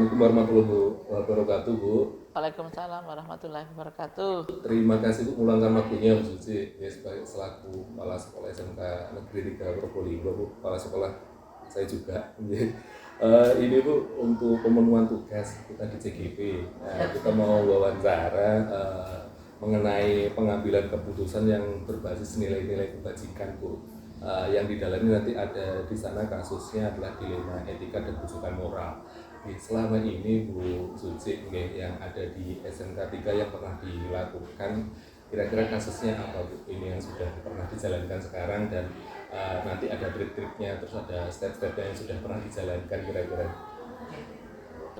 Assalamualaikum warahmatullahi wabarakatuh, Bu. Waalaikumsalam warahmatullahi wabarakatuh. Terima kasih Bu meluangkan waktunya Bu Suci ya, sebagai selaku Kepala Sekolah SMK Negeri 3 Probolinggo, Bu. Kepala sekolah saya juga. Ini Bu untuk pemenuhan tugas kita di CGP. Kita mau wawancara mengenai pengambilan keputusan yang berbasis nilai-nilai kebajikan, Bu. Yang didalami nanti ada di sana kasusnya adalah dilema etika dan kesukaan moral. Selama ini Bu Suci yang ada di SMK 3 yang pernah dilakukan, kira-kira kasusnya apa Bu? Ini yang sudah pernah dijalankan sekarang dan nanti ada trik-triknya, terus ada step-stepnya yang sudah pernah dijalankan kira-kira.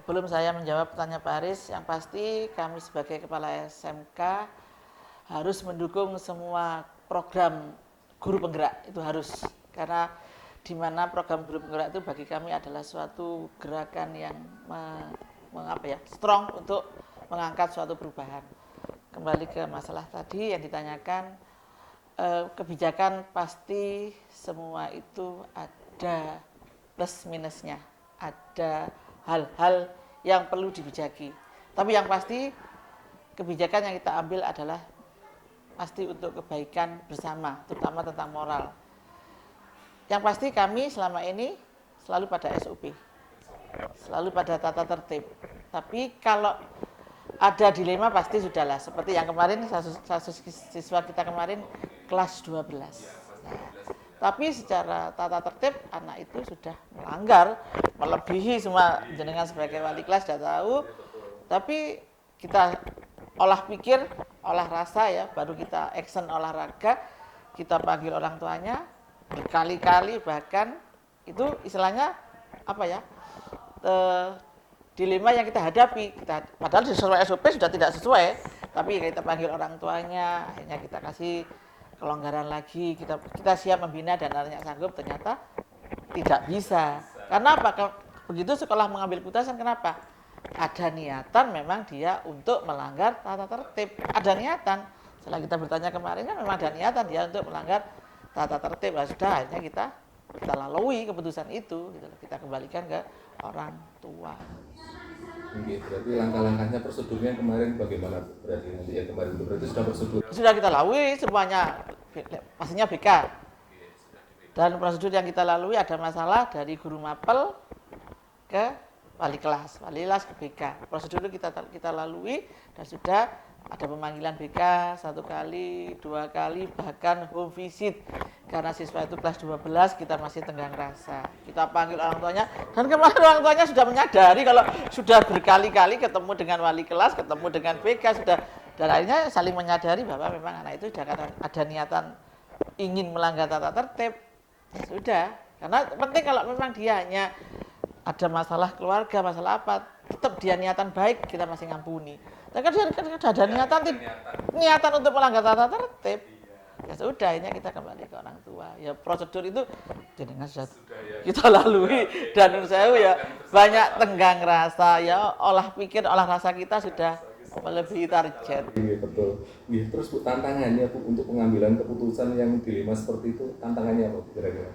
Sebelum saya menjawab pertanyaan Pak Aris, yang pasti kami sebagai Kepala SMK harus mendukung semua program guru penggerak, itu harus. Karena di mana program guru penggerak itu bagi kami adalah suatu gerakan yang strong untuk mengangkat suatu perubahan. Kembali ke masalah tadi yang ditanyakan, kebijakan pasti semua itu ada plus minusnya, ada hal-hal yang perlu dibijaki. Tapi yang pasti kebijakan yang kita ambil adalah pasti untuk kebaikan bersama, terutama tentang moral. Yang pasti kami selama ini selalu pada SOP, selalu pada tata tertib. Tapi kalau ada dilema pasti sudahlah. Seperti yang kemarin, siswa kita kemarin kelas 12. Nah, tapi secara tata tertib anak itu sudah melanggar, melebihi semua, jenengan sebagai wali kelas sudah tahu. Tapi kita olah pikir, olah rasa ya, baru kita action olahraga, kita panggil orang tuanya berkali-kali, bahkan itu istilahnya apa ya, dilema yang kita hadapi. Padahal sesuai SOP sudah tidak sesuai, tapi kita panggil orang tuanya, akhirnya kita kasih kelonggaran lagi, kita siap membina dan anaknya sanggup, ternyata tidak bisa. Karena apa? Begitu sekolah mengambil keputusan, kenapa? Ada niatan memang dia untuk melanggar tata tertib. Ada niatan. Setelah kita bertanya kemarin kan memang ada niatan dia untuk melanggar tata tertib. Nah, sudah akhirnya kita lalui keputusan itu, gitu. Kita kembalikan ke orang tua. Berarti langkah-langkahnya, prosedurnya kemarin bagaimana? Berarti nanti ya kemarin berarti sudah prosedur. Sudah kita lalui semuanya, pastinya BK. Dan prosedur yang kita lalui ada masalah dari guru mapel ke wali kelas ke BK. Prosedur itu kita lalui dan sudah ada pemanggilan BK 1 kali, 2 kali, bahkan home visit. Karena siswa itu kelas 12, kita masih tenggang rasa. Kita panggil orang tuanya, dan kemarin orang tuanya sudah menyadari kalau sudah berkali-kali ketemu dengan wali kelas, ketemu dengan BK, sudah, dan akhirnya saling menyadari bahwa memang anak itu sudah ada niatan ingin melanggar tata tertib. Ya sudah, karena penting kalau memang dia hanya ada masalah keluarga, masalah apa, tetap dia niatan baik, kita masih ngampuni. Tapi kan ada niatan untuk melanggar tata tertib. Ya sudah, ini kita kembali ke orang tua. Ya prosedur itu jenengan sudah kita lalui, dan menurut saya ya banyak tenggang rasa, ya olah pikir, olah rasa kita sudah melebihi target. Iya betul. Terus Bu, tantangannya Bu untuk pengambilan keputusan yang dilema seperti itu, tantangannya apa kira-kira?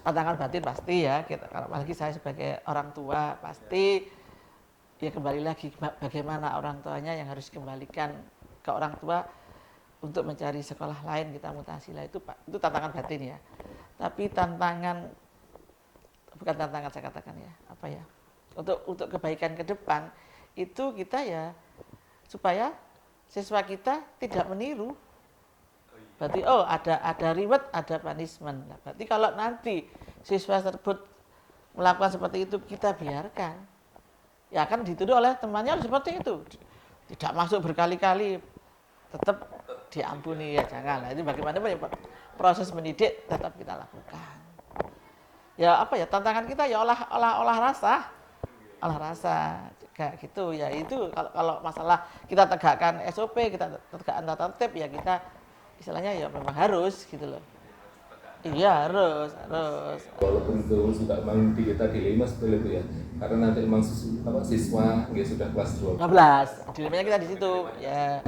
Tantangan batin pasti ya, kalau apalagi saya sebagai orang tua pasti ya kembali lagi bagaimana orang tuanya yang harus dikembalikan ke orang tua untuk mencari sekolah lain, kita mutasi lah, itu tantangan batin ya. Tapi bukan tantangan saya katakan ya, apa ya, untuk kebaikan ke depan itu kita ya supaya siswa kita tidak meniru. Berarti ada reward, ada punishment. Nah, berarti kalau nanti siswa tersebut melakukan seperti itu, kita biarkan, ya akan dituduh oleh temannya seperti itu, tidak masuk berkali-kali, tetap diampuni, ya jangan. Nah, itu bagaimana proses mendidik tetap kita lakukan. Ya apa ya, tantangan kita ya olah rasa kayak gitu ya. Itu kalau masalah kita tegakkan SOP, kita tegakkan tata tertib, ya kita istilahnya ya memang harus gitu loh. Iya harus. Walaupun itu sudah memang kita dilema seperti itu ya, karena nanti memang siswa nggak sudah kelas 12, dilemanya kita di situ ya.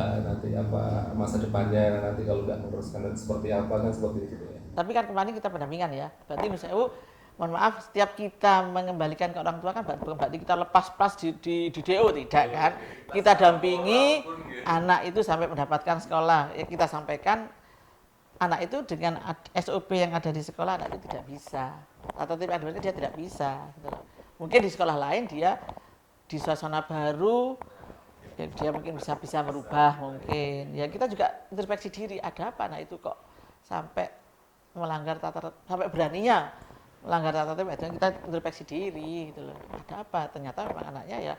Nanti apa masa depannya, nanti kalau nggak meneruskan seperti apa kan, seperti itu ya. Tapi kan kemarin kita pendampingan ya, berarti misalnya mohon maaf, setiap kita mengembalikan ke orang tua kan bukan berarti kita lepas pas di DO, tidak kan. Kita dampingi anak itu sampai mendapatkan sekolah. Ya, kita sampaikan anak itu dengan SOP yang ada di sekolah, anak itu tidak bisa. Tata tertib akademik dia tidak bisa. Gitu loh. Mungkin di sekolah lain dia di suasana baru, ya dia mungkin bisa merubah mungkin. Ya kita juga introspeksi diri, ada apa anak itu kok sampai melanggar sampai beraninya melanggar tata tertib akademik, kita introspeksi diri gitu loh. Ada apa? Ternyata memang anaknya ya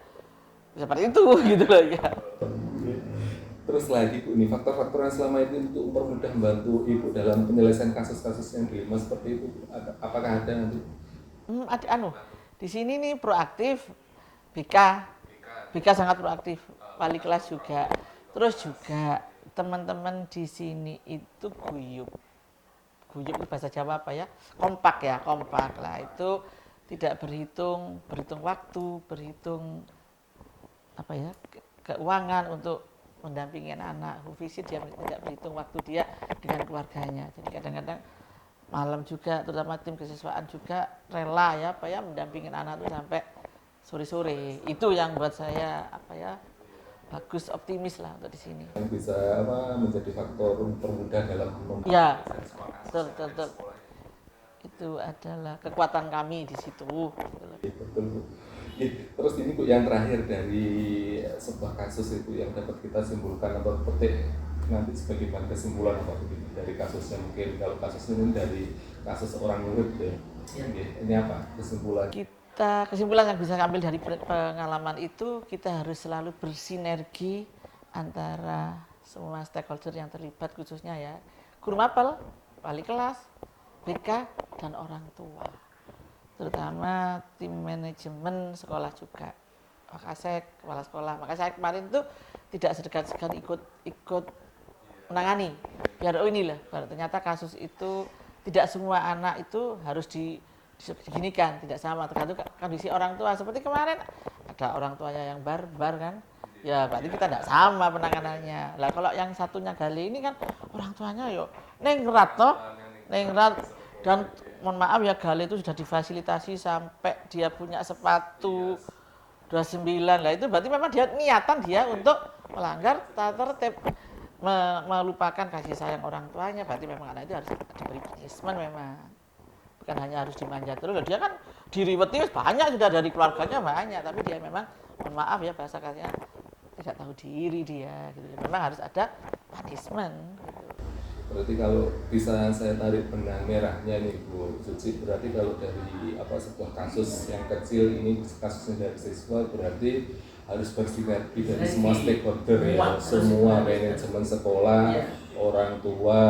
seperti itu gitu loh ya. Terus lagi Bu, ini faktor-faktor yang selama ini untuk mempermudah membantu Ibu dalam penyelesaian kasus-kasus yang dilema seperti itu, apakah ada nanti? Ada di sini nih proaktif, BK sangat proaktif, wali kelas juga, terus juga teman-teman di sini itu guyup itu bahasa Jawa apa ya, kompak lah, itu tidak berhitung waktu, berhitung apa ya, keuangan untuk mendampingi anak. Visit dia tidak berhitung waktu dia dengan keluarganya. Jadi kadang-kadang malam juga, terutama tim kesiswaan juga rela ya apa ya mendampingi anak itu sampai sore-sore. Itu yang buat saya apa ya bagus, optimis lah untuk di sini. Yang bisa menjadi faktor permudah dalam ya, betul. Itu adalah kekuatan kami di situ. Betul. Terus ini Bu, yang terakhir dari sebuah kasus itu yang dapat kita simpulkan atau petik nanti sebagai bahan kesimpulan apa begitu dari kasusnya, mungkin kalau kasus ini dari kasus orang murid ya. Ini apa kesimpulan? Kesimpulan yang bisa ambil dari pengalaman itu, kita harus selalu bersinergi antara semua stakeholder yang terlibat, khususnya ya guru mapel, wali kelas, BK, dan orang tua, terutama tim manajemen sekolah juga, Wakasek, kepala sekolah. Maka saya kemarin itu tidak segan-segan ikut menangani, biar inilah, ternyata kasus itu tidak semua anak itu harus diginikan, tidak sama, tergantung kondisi orang tua. Seperti kemarin ada orang tuanya yang barbar kan, ya berarti kita tidak sama penanganannya. Lah kalau yang satunya Gali ini kan orang tuanya yuk nengrat dan mohon maaf ya, Gali itu sudah difasilitasi sampai dia punya sepatu 29 lah, itu berarti memang dia niatan dia untuk melanggar tata tertib, melupakan kasih sayang orang tuanya. Berarti memang anak itu harus diberi punishment, memang bukan hanya harus dimanja terus. Dia kan diriweti banyak sudah dari keluarganya banyak, tapi dia memang mohon maaf ya bahasa kasarnya tidak tahu diri dia gitu. Memang harus ada punishment gitu. Berarti kalau bisa saya tarik benang merahnya nih Bu Suci, berarti kalau dari sebuah kasus yang kecil ini, kasusnya dari siswa, berarti harus bersinergi dari semua stakeholder ya, semua manajemen sekolah, orang tua,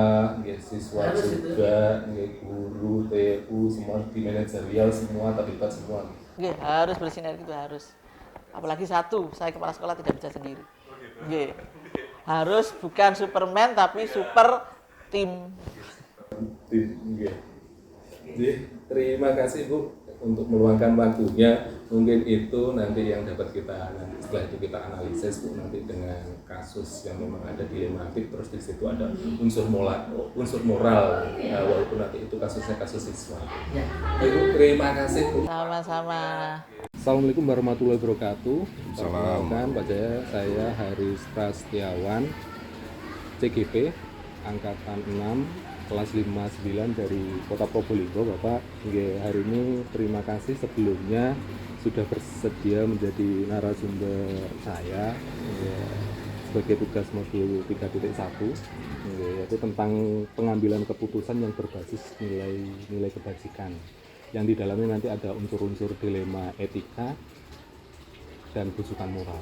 siswa juga, guru, TU, semua di manajerial semua terlibat semua. Harus bersinergi, itu harus. Apalagi satu, saya kepala sekolah tidak bisa sendiri. Harus bukan Superman tapi super tim. Jadi, terima kasih Bu untuk meluangkan waktunya. Mungkin itu nanti yang dapat kita setelah itu kita analisis Bu, nanti dengan kasus yang memang ada dilematik, terus di situ ada unsur moral walaupun nanti itu kasusnya kasus siswa. Ibu, terima kasih Bu. Sama-sama. Assalamualaikum warahmatullahi wabarakatuh. Perkenalkan Pak Jaya, saya Haris Prastiawan, CGP angkatan 6 kelas 59 dari Kota Probolinggo. Bapak, hari ini terima kasih sebelumnya sudah bersedia menjadi narasumber saya sebagai tugas modul 3.1, yaitu tentang pengambilan keputusan yang berbasis nilai kebajikan, yang di dalamnya nanti ada unsur-unsur dilema etika dan busukan moral.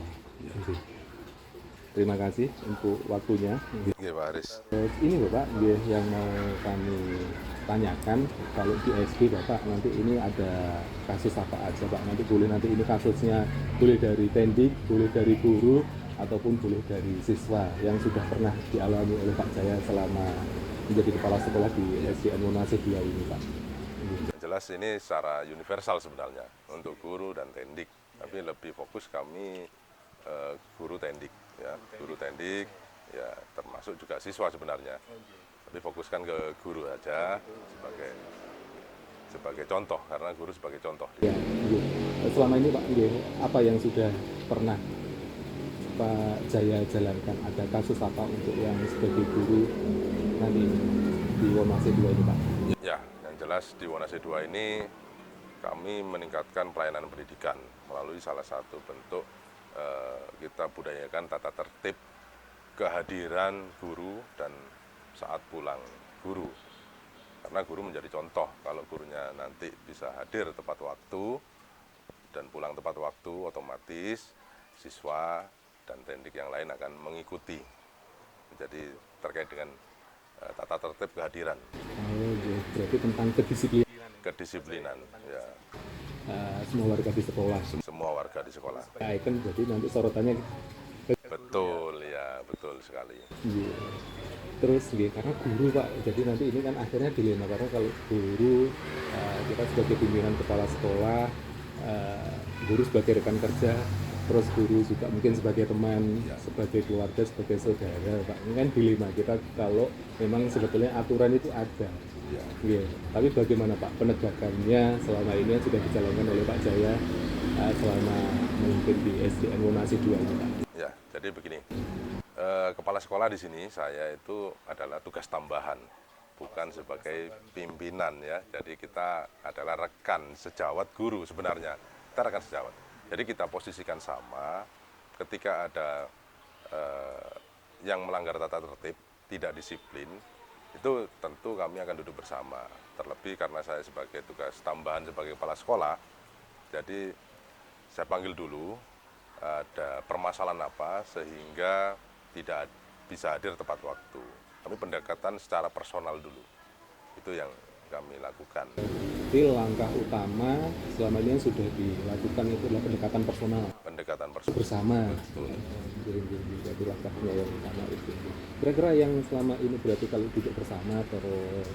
Terima kasih untuk waktunya. Pak Haris. Ini Bapak, yang mau kami tanyakan, kalau di SD Bapak nanti ini ada kasus apa aja Pak? Nanti boleh nanti ini kasusnya boleh dari tendik, boleh dari guru, ataupun boleh dari siswa yang sudah pernah dialami oleh Pak Jaya selama menjadi kepala sekolah di SDN Monasih 2 ini Pak. Jelas ini secara universal sebenarnya untuk guru dan tendik, tapi lebih fokus kami guru tendik ya, guru tendik ya, termasuk juga siswa sebenarnya, tapi fokuskan ke guru aja sebagai sebagai contoh, karena guru sebagai contoh. Ya, iya. Selama ini Pak, iya, apa yang sudah pernah Pak Jaya jalankan? Ada kasus apa untuk yang sebagai guru nanti di Wonase 2 ini Pak? Ya, yang jelas di Wonase 2 ini kami meningkatkan pelayanan pendidikan melalui salah satu bentuk kita budayakan tata tertib kehadiran guru dan saat pulang guru. Karena guru menjadi contoh, kalau gurunya nanti bisa hadir tepat waktu dan pulang tepat waktu, otomatis siswa dan tendik yang lain akan mengikuti. Jadi terkait dengan tata tertib kehadiran. Oh, iya. Berarti tentang Kedisiplinan, ya. Semua warga di sekolah. Semua warga di sekolah. Nah, kan jadi nanti sorotannya Betul, ya, betul sekali. iya. Terus karena guru Pak, jadi nanti ini kan akhirnya dilema karena kalau guru kita sebagai pimpinan kepala sekolah, guru sebagai rekan kerja, terus guru juga mungkin sebagai teman, sebagai keluarga, sebagai saudara Pak. Ini kan dilema kita kalau memang sebetulnya aturan itu ada. Iya. Tapi bagaimana Pak penegakannya selama ini yang sudah dijalankan oleh Pak Jaya selama memimpin di SDN Wonase 2 ini Pak? Ya, jadi begini. Kepala sekolah di sini saya itu adalah tugas tambahan, bukan sebagai pimpinan ya. Jadi kita adalah rekan sejawat guru sebenarnya. Kita rekan sejawat. Jadi kita posisikan sama ketika ada yang melanggar tata tertib, tidak disiplin, itu tentu kami akan duduk bersama. Terlebih karena saya sebagai tugas tambahan sebagai kepala sekolah, jadi saya panggil dulu ada permasalahan apa sehingga tidak bisa hadir tepat waktu. Kami pendekatan secara personal dulu. Itu yang kami lakukan. Jadi langkah utama selama ini yang sudah dilakukan itu adalah pendekatan personal. Pendekatan personal. Bersama. Betul. Jadi langkahnya yang utama itu. Kira-kira yang selama ini berarti kalau duduk bersama terus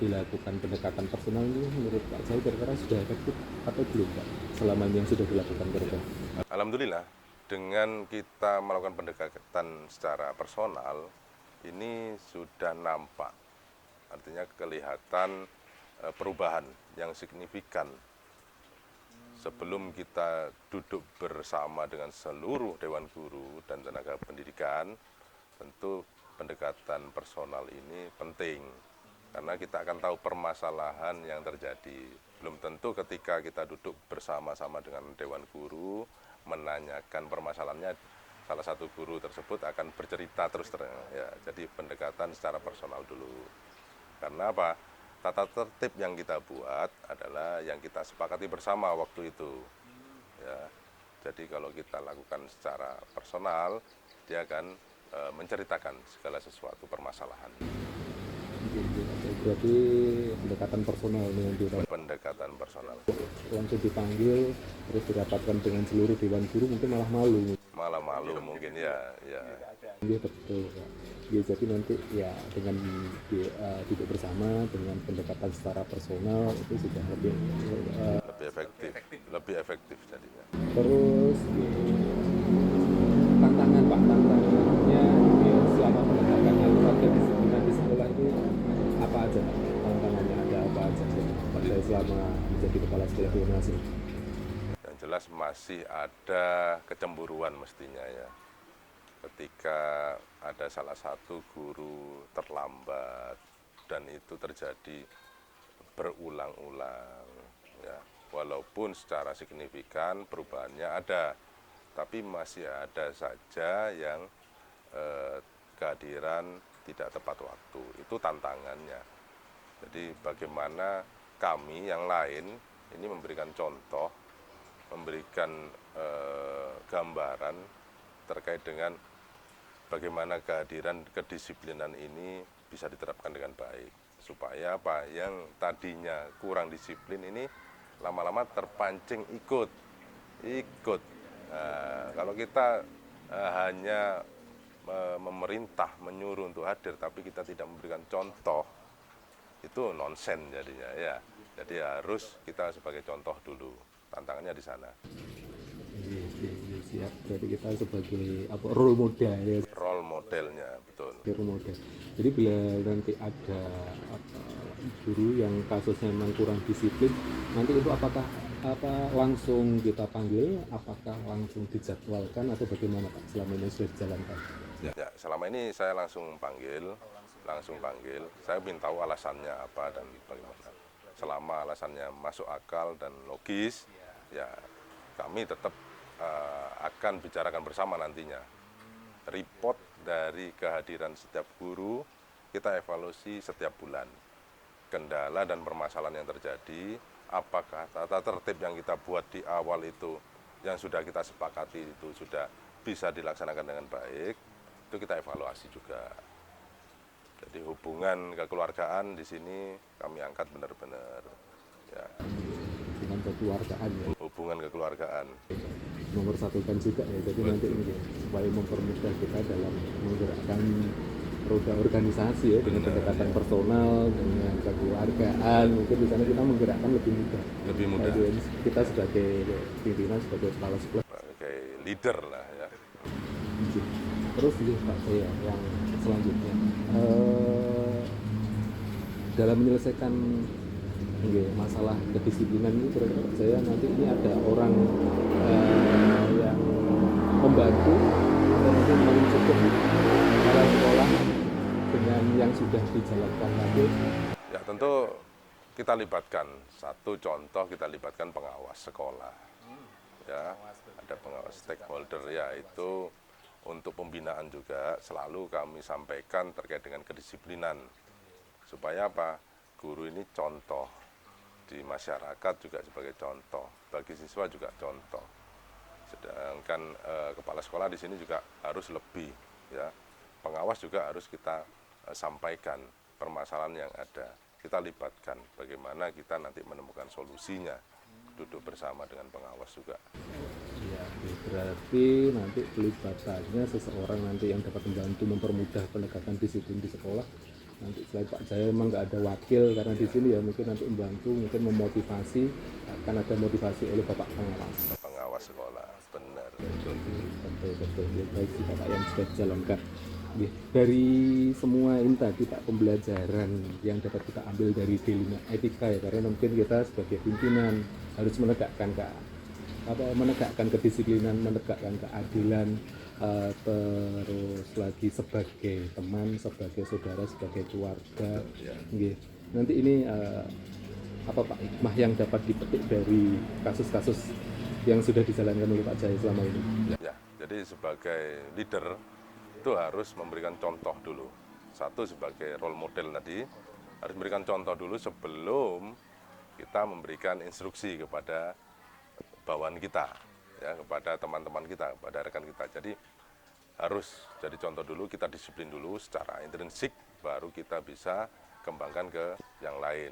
dilakukan pendekatan personal ini menurut Pak Jaya kira-kira sudah efektif atau belum Pak? Selama ini yang sudah dilakukan kira-kira? Alhamdulillah, dengan kita melakukan pendekatan secara personal, ini sudah nampak. Artinya kelihatan perubahan yang signifikan. Sebelum kita duduk bersama dengan seluruh Dewan Guru dan tenaga pendidikan, tentu pendekatan personal ini penting. Karena kita akan tahu permasalahan yang terjadi. Belum tentu ketika kita duduk bersama-sama dengan Dewan Guru, menanyakan permasalahannya, salah satu guru tersebut akan bercerita terus terang. Ya, jadi pendekatan secara personal dulu. Karena apa? Tata tertib yang kita buat adalah yang kita sepakati bersama waktu itu. Ya, jadi kalau kita lakukan secara personal, dia akan menceritakan segala sesuatu permasalahan. Berarti pendekatan personal yang dilakukan. Pendekatan personal. Langsung dipanggil, terus dirapatkan dengan seluruh Dewan Guru mungkin malah malu. Malah malu mungkin ya. Iya betul Pak. Ya, jadi nanti ya dengan duduk bersama dengan pendekatan secara personal itu sudah lebih lebih efektif jadinya. Terus tantangan Pak, tantangannya selama menegakkan aturan kedisiplinan di sekolah itu apa aja Pak? Tantangannya ada apa aja Pak Jaya selama menjadi kepala sekolah di Wonase? Yang jelas masih ada kecemburuan mestinya ya. Ketika ada salah satu guru terlambat dan itu terjadi berulang-ulang ya. Walaupun secara signifikan perubahannya ada, tapi masih ada saja yang kehadiran tidak tepat waktu. Itu tantangannya. Jadi bagaimana kami yang lain ini memberikan contoh, memberikan gambaran terkait dengan bagaimana kehadiran kedisiplinan ini bisa diterapkan dengan baik. Supaya apa? Yang tadinya kurang disiplin ini lama-lama terpancing ikut. Nah, kalau kita hanya memerintah, menyuruh untuk hadir, tapi kita tidak memberikan contoh, itu nonsen jadinya ya. Jadi harus kita sebagai contoh dulu. Tantangannya di sana. Siap. Jadi kita sebagai role model ya. Role modelnya betul. Role model. Jadi bila nanti ada guru yang kasusnya memang kurang disiplin, nanti itu apakah langsung kita panggil, apakah langsung dijadwalkan atau bagaimana Pak selama ini sudah dijalankan? Ya, selama ini saya langsung panggil. Saya ingin tahu alasannya apa dan bagaimana. Selama alasannya masuk akal dan logis, ya kami tetap akan bicarakan bersama nantinya. Report dari kehadiran setiap guru kita evaluasi setiap bulan. Kendala dan permasalahan yang terjadi, apakah tata tertib yang kita buat di awal itu yang sudah kita sepakati itu sudah bisa dilaksanakan dengan baik, itu kita evaluasi juga. Jadi hubungan kekeluargaan di sini kami angkat benar-benar ya. Hubungan kekeluargaan ya. Hubungan kekeluargaan. Nomor satu kan juga ya, jadi nanti ini ya, supaya mempermudah kita dalam menggerakkan roda organisasi ya, dengan pendekatan personal, dengan kekeluargaan, mungkin di sana kita menggerakkan lebih mudah. Lebih mudah. Jadi, kita sebagai pimpinan, sebagai kepala sekolah. Sebagai leader lah ya. Terus ini Pak saya yang selanjutnya dalam menyelesaikan masalah kedisiplinan ini, kira-kira saya nanti ini ada orang yang membantu atau mungkin paling cukup kepala sekolah dengan yang sudah dijalankan tadi. Ya tentu kita libatkan, satu contoh kita libatkan pengawas sekolah. Ya, ada pengawas stakeholder, yaitu untuk pembinaan juga selalu kami sampaikan terkait dengan kedisiplinan. Supaya apa? Guru ini contoh di masyarakat juga sebagai contoh, bagi siswa juga contoh. Sedangkan kepala sekolah di sini juga harus lebih, ya. Pengawas juga harus kita sampaikan permasalahan yang ada. Kita libatkan bagaimana kita nanti menemukan solusinya, duduk bersama dengan pengawas juga. Ya, berarti nanti pelibatannya seseorang nanti yang dapat membantu mempermudah penegakan disiplin di sekolah. Nanti selain Pak Jaya memang nggak ada wakil karena di sini ya, mungkin nanti membantu, mungkin memotivasi, akan ada motivasi oleh Bapak pengawas. Pengawas sekolah, benar. Betul. Ya, baik sih Bapak yang sudah dijalankan. Ya, dari semua ini tadi Pak, pembelajaran yang dapat kita ambil dari D5 etika ya, karena mungkin kita sebagai pimpinan harus menegakkan kedisiplinan, menegakkan keadilan, terus lagi sebagai teman, sebagai saudara, sebagai keluarga. Nanti ini apa Pak hikmah yang dapat dipetik dari kasus-kasus yang sudah dijalankan oleh Pak Jaya selama ini? Ya, jadi sebagai leader itu harus memberikan contoh dulu. Satu, sebagai role model tadi harus memberikan contoh dulu sebelum kita memberikan instruksi kepada bawahan kita, ya, kepada teman-teman kita, kepada rekan kita. Jadi harus jadi contoh dulu, kita disiplin dulu secara intrinsik, baru kita bisa kembangkan ke yang lain.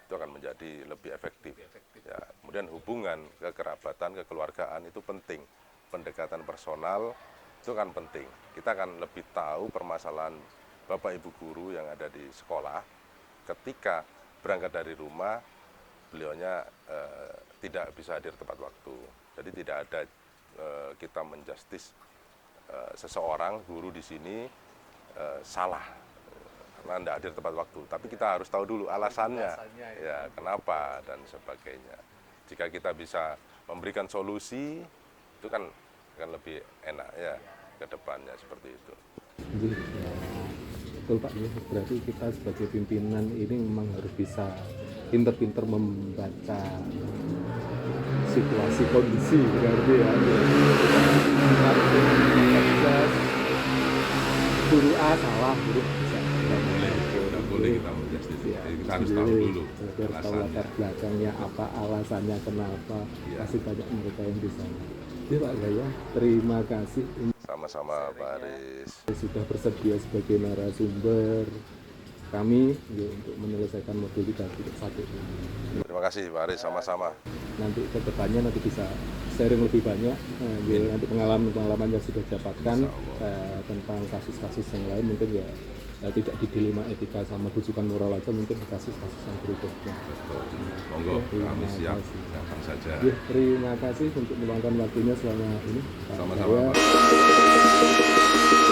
Itu akan menjadi lebih efektif. Ya, kemudian hubungan kekerabatan, kekeluargaan itu penting. Pendekatan personal itu kan penting. Kita akan lebih tahu permasalahan Bapak Ibu guru yang ada di sekolah. Ketika berangkat dari rumah, beliaunya tidak bisa hadir tepat waktu. Jadi tidak ada kita menjustis seseorang guru di sini salah karena tidak hadir tepat waktu. Tapi kita harus tahu dulu alasannya, ya kenapa dan sebagainya. Jika kita bisa memberikan solusi, itu kan lebih enak ya ke depannya seperti itu. Betul Pak, ya. Berarti kita sebagai pimpinan ini memang harus bisa pinter-pinter membaca situasi kondisi, berarti ya. Guru A salah, guru B Tidak boleh kita menjustis. ya, Kita harus tahu dulu harus tahu latar belakangnya apa, alasannya kenapa. Masih banyak mereka yang di sana. Ya Pak Jaya, terima kasih. Sama-sama Pak Aris. Sudah bersedia sebagai narasumber kami ya, untuk menyelesaikan modul 3.1 ini. Terima kasih Pak Aris, sama-sama. Nanti ke depannya nanti bisa sharing lebih banyak, ya, nanti pengalaman yang sudah didapatkan tentang kasus-kasus yang lain, mungkin ya tidak di dilema etika sama rujukan moral aja, mungkin di kasus-kasus yang berikutnya. Monggo, kami siap, kapan saja. Ya, terima kasih untuk meluangkan waktunya selama ini. Sama-sama Pak.